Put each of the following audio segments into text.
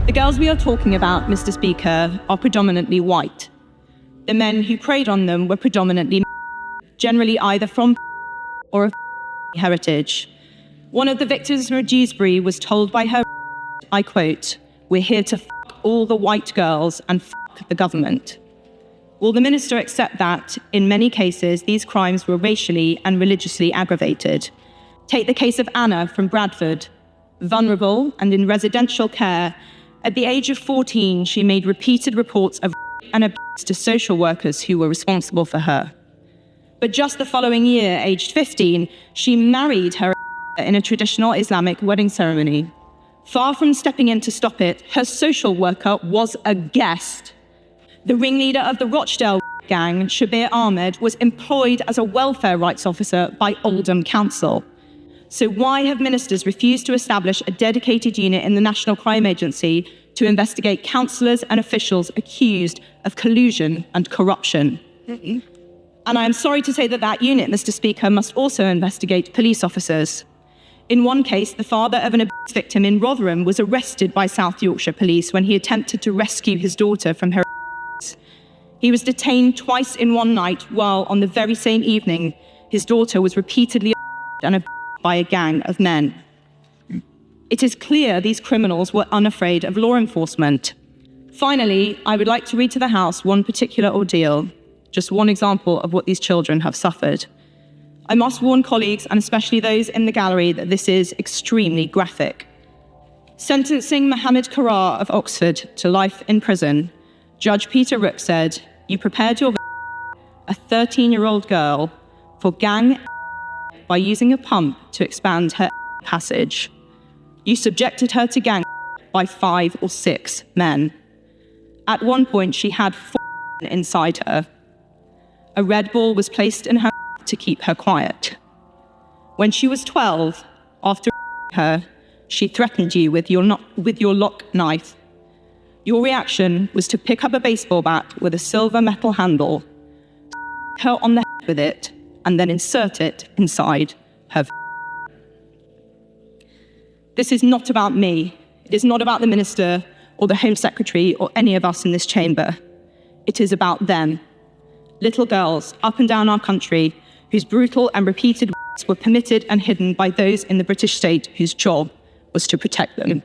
The girls we are talking about, Mr. Speaker, are predominantly white. The men who preyed on them were predominantly generally either from or of heritage. One of the victims from Dewsbury was told by her, I quote, "We're here to fuck all the white girls and fuck the government." Will the minister accept that, in many cases, these crimes were racially and religiously aggravated? Take the case of Anna from Bradford. Vulnerable and in residential care, at the age of 14, she made repeated reports of and abuse to social workers who were responsible for her. But just the following year, aged 15, she married her in a traditional Islamic wedding ceremony. Far from stepping in to stop it, her social worker was aghast. The ringleader of the Rochdale gang, Shabir Ahmed, was employed as a welfare rights officer by Oldham Council. So why have ministers refused to establish a dedicated unit in the National Crime Agency to investigate councillors and officials accused of collusion and corruption? And I am sorry to say that that unit, Mr. Speaker, must also investigate police officers. In one case, the father of an abuse victim in Rotherham was arrested by South Yorkshire Police when he attempted to rescue his daughter from her abuse. He was detained twice in one night, while on the very same evening, his daughter was repeatedly and abused by a gang of men. It is clear these criminals were unafraid of law enforcement. Finally, I would like to read to the House one particular ordeal, just one example of what these children have suffered. I must warn colleagues, and especially those in the gallery, that this is extremely graphic. Sentencing Mohammed Karar of Oxford to life in prison, Judge Peter Rook said, "You prepared your a 13-year-old girl for gang by using a pump to expand her passage. You subjected her to gang by 5 or 6 men. At one point, she had 4 inside her. A red ball was placed in her to keep her quiet. When she was 12, after her, she threatened you with your lock knife. Your reaction was to pick up a baseball bat with a silver metal handle, her on the head with it, and then insert it inside her. This is not about me. It is not about the minister or the Home Secretary or any of us in this chamber. It is about them. Little girls up and down our country whose brutal and repeated acts were permitted and hidden by those in the British state whose job was to protect them.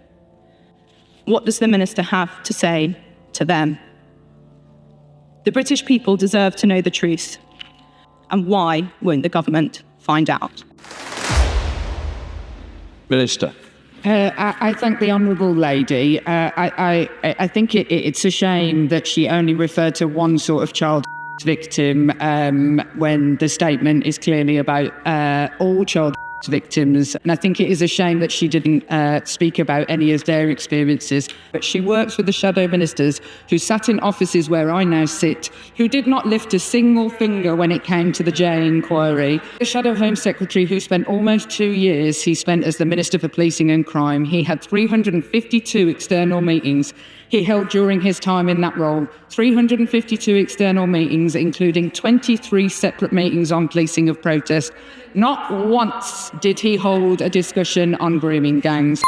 What does the minister have to say to them? The British people deserve to know the truth. And why won't the government find out? Minister. I thank the honourable lady. I think it's a shame that she only referred to one sort of child victim when the statement is clearly about all child victims. And I think it is a shame that she didn't speak about any of their experiences. But she works with the shadow ministers who sat in offices where I now sit, who did not lift a single finger when it came to the J inquiry. The shadow Home Secretary, who spent almost 2 years, he spent as the Minister for Policing and Crime. He had 352 external meetings. He held during his time in that role 352 external meetings, including 23 separate meetings on policing of protest. Not once did he hold a discussion on grooming gangs.